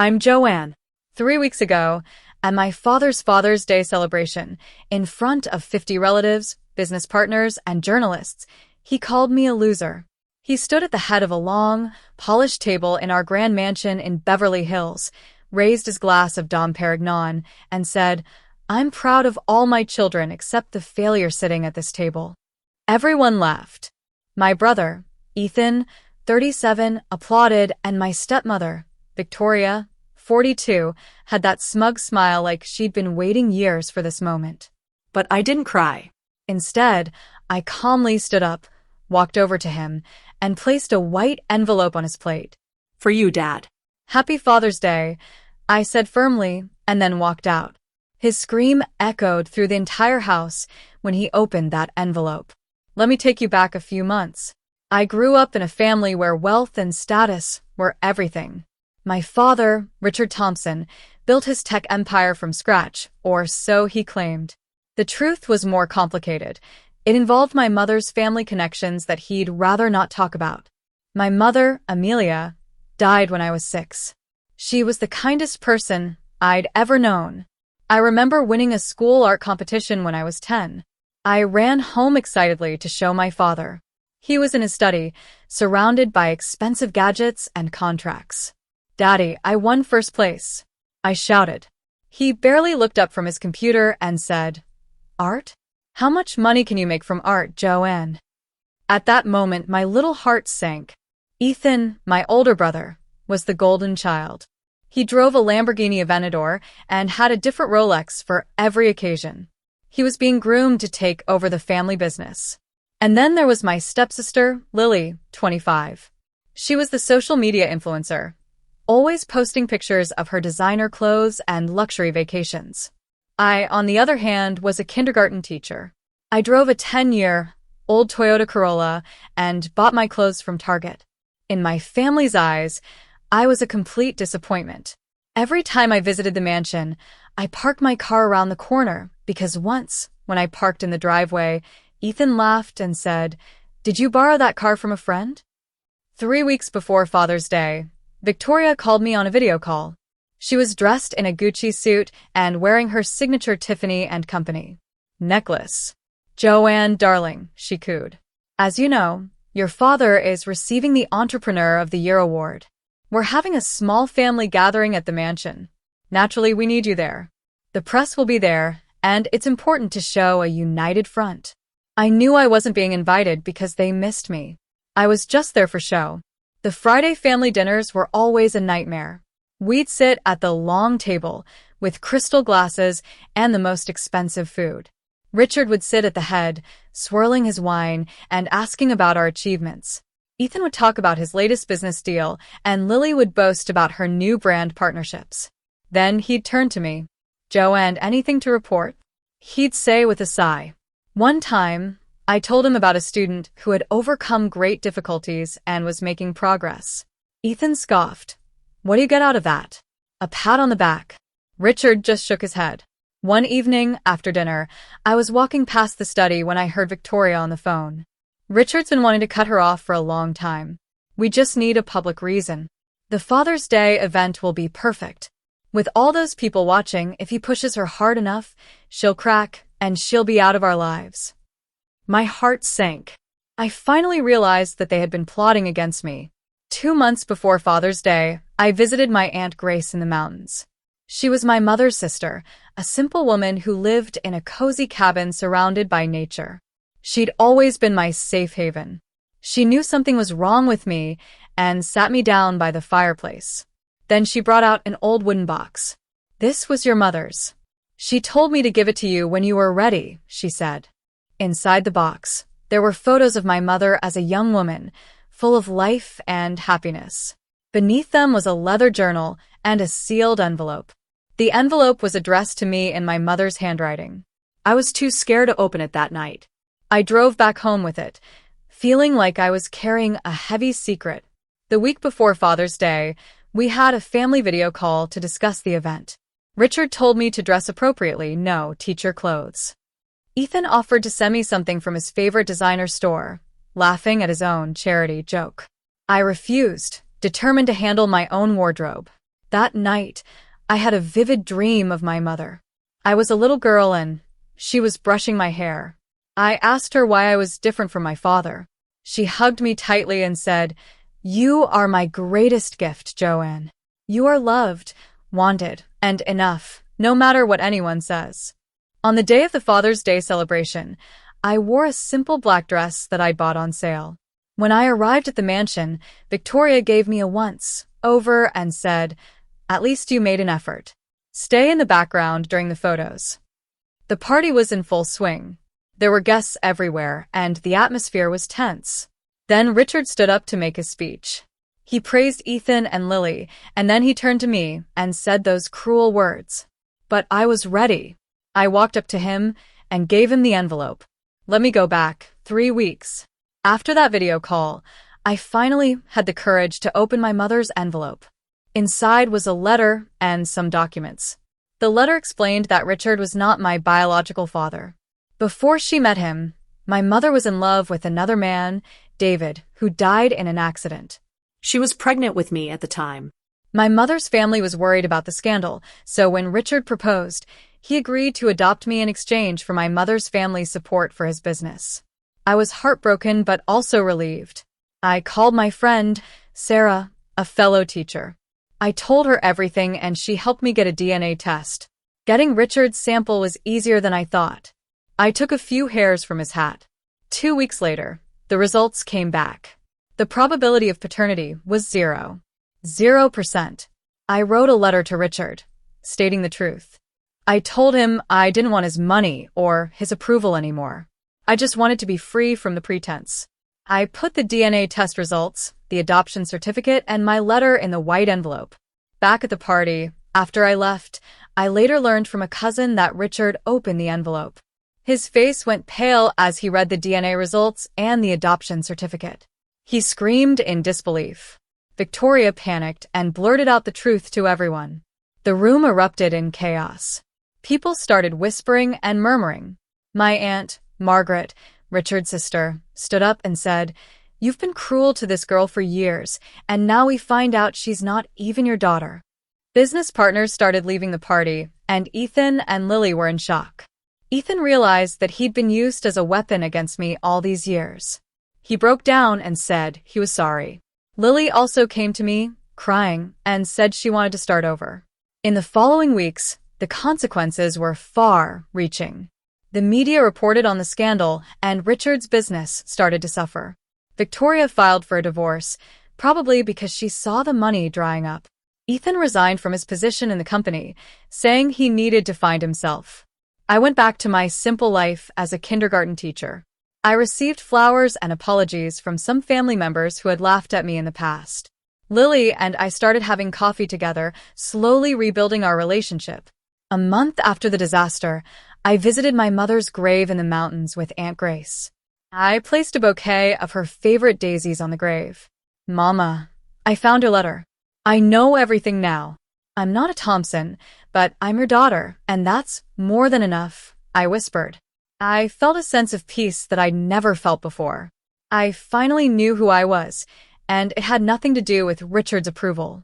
I'm Joanne. 3 weeks ago, at my father's Father's Day celebration, in front of 50 relatives, business partners, and journalists, he called me a loser. He stood at the head of a long, polished table in our grand mansion in Beverly Hills, raised his glass of Dom Perignon, and said, "I'm proud of all my children except the failure sitting at this table." Everyone laughed. My brother, Ethan, 37, applauded, and my stepmother, Victoria, 42, had that smug smile like she'd been waiting years for this moment. But I didn't cry. Instead, I calmly stood up, walked over to him, and placed a white envelope on his plate. For you, Dad. "Happy Father's Day," I said firmly, and then walked out. His scream echoed through the entire house when he opened that envelope. Let me take you back a few months. I grew up in a family where wealth and status were everything. My father, Richard Thompson, built his tech empire from scratch, or so he claimed. The truth was more complicated. It involved my mother's family connections that he'd rather not talk about. My mother, Amelia, died when I was 6. She was the kindest person I'd ever known. I remember winning a school art competition when I was 10. I ran home excitedly to show my father. He was in his study, surrounded by expensive gadgets and contracts. "Daddy, I won first place," I shouted. He barely looked up from his computer and said, "Art? How much money can you make from art, Joanne?" At that moment, my little heart sank. Ethan, my older brother, was the golden child. He drove a Lamborghini Aventador and had a different Rolex for every occasion. He was being groomed to take over the family business. And then there was my stepsister, Lily, 25. She was the social media influencer, always posting pictures of her designer clothes and luxury vacations. I, on the other hand, was a kindergarten teacher. I drove a 10-year-old Toyota Corolla and bought my clothes from Target. In my family's eyes, I was a complete disappointment. Every time I visited the mansion, I parked my car around the corner because once, when I parked in the driveway, Ethan laughed and said, "Did you borrow that car from a friend?" 3 weeks before Father's Day, Victoria called me on a video call. She was dressed in a Gucci suit and wearing her signature Tiffany & Company necklace. "Joanne, darling," she cooed. "As you know, your father is receiving the Entrepreneur of the Year award. We're having a small family gathering at the mansion. Naturally, we need you there. The press will be there, and it's important to show a united front." I knew I wasn't being invited because they missed me. I was just there for show. The Friday family dinners were always a nightmare. We'd sit at the long table with crystal glasses and the most expensive food. Richard would sit at the head, swirling his wine and asking about our achievements. Ethan would talk about his latest business deal, and Lily would boast about her new brand partnerships. Then he'd turn to me. "Joanne, anything to report?" He'd say with a sigh. One time, I told him about a student who had overcome great difficulties and was making progress. Ethan scoffed. "What do you get out of that?" A pat on the back. Richard just shook his head. One evening, after dinner, I was walking past the study when I heard Victoria on the phone. "Richard's been wanting to cut her off for a long time. We just need a public reason. The Father's Day event will be perfect. With all those people watching, if he pushes her hard enough, she'll crack, and she'll be out of our lives." My heart sank. I finally realized that they had been plotting against me. 2 months before Father's Day, I visited my Aunt Grace in the mountains. She was my mother's sister, a simple woman who lived in a cozy cabin surrounded by nature. She'd always been my safe haven. She knew something was wrong with me and sat me down by the fireplace. Then she brought out an old wooden box. "This was your mother's. She told me to give it to you when you were ready," she said. Inside the box, there were photos of my mother as a young woman, full of life and happiness. Beneath them was a leather journal and a sealed envelope. The envelope was addressed to me in my mother's handwriting. I was too scared to open it that night. I drove back home with it, feeling like I was carrying a heavy secret. The week before Father's Day, we had a family video call to discuss the event. Richard told me to dress appropriately, no teacher clothes. Ethan offered to send me something from his favorite designer store, laughing at his own charity joke. I refused, determined to handle my own wardrobe. That night, I had a vivid dream of my mother. I was a little girl and she was brushing my hair. I asked her why I was different from my father. She hugged me tightly and said, "You are my greatest gift, Joanne. You are loved, wanted, and enough, no matter what anyone says." On the day of the Father's Day celebration, I wore a simple black dress that I'd bought on sale. When I arrived at the mansion, Victoria gave me a once-over and said, "At least you made an effort. Stay in the background during the photos." The party was in full swing. There were guests everywhere, and the atmosphere was tense. Then Richard stood up to make his speech. He praised Ethan and Lily, and then he turned to me and said those cruel words. But I was ready. I walked up to him and gave him the envelope. Let me go back 3 weeks. After that video call, I finally had the courage to open my mother's envelope. Inside was a letter and some documents. The letter explained that Richard was not my biological father. Before she met him, my mother was in love with another man, David, who died in an accident. She was pregnant with me at the time. My mother's family was worried about the scandal, so when Richard proposed, he agreed to adopt me in exchange for my mother's family's support for his business. I was heartbroken but also relieved. I called my friend, Sarah, a fellow teacher. I told her everything and she helped me get a DNA test. Getting Richard's sample was easier than I thought. I took a few hairs from his hat. 2 weeks later, the results came back. The probability of paternity was 0%. I wrote a letter to Richard, stating the truth. I told him I didn't want his money or his approval anymore. I just wanted to be free from the pretense. I put the DNA test results, the adoption certificate, and my letter in the white envelope. Back at the party, after I left, I later learned from a cousin that Richard opened the envelope. His face went pale as he read the DNA results and the adoption certificate. He screamed in disbelief. Victoria panicked and blurted out the truth to everyone. The room erupted in chaos. People started whispering and murmuring. My aunt, Margaret, Richard's sister, stood up and said, "You've been cruel to this girl for years, and now we find out she's not even your daughter." Business partners started leaving the party, and Ethan and Lily were in shock. Ethan realized that he'd been used as a weapon against me all these years. He broke down and said he was sorry. Lily also came to me, crying, and said she wanted to start over. In the following weeks, the consequences were far-reaching. The media reported on the scandal, and Richard's business started to suffer. Victoria filed for a divorce, probably because she saw the money drying up. Ethan resigned from his position in the company, saying he needed to find himself. I went back to my simple life as a kindergarten teacher. I received flowers and apologies from some family members who had laughed at me in the past. Lily and I started having coffee together, slowly rebuilding our relationship. A month after the disaster, I visited my mother's grave in the mountains with Aunt Grace. I placed a bouquet of her favorite daisies on the grave. "Mama, I found your letter. I know everything now. I'm not a Thompson, but I'm your daughter, and that's more than enough," I whispered. I felt a sense of peace that I'd never felt before. I finally knew who I was, and it had nothing to do with Richard's approval.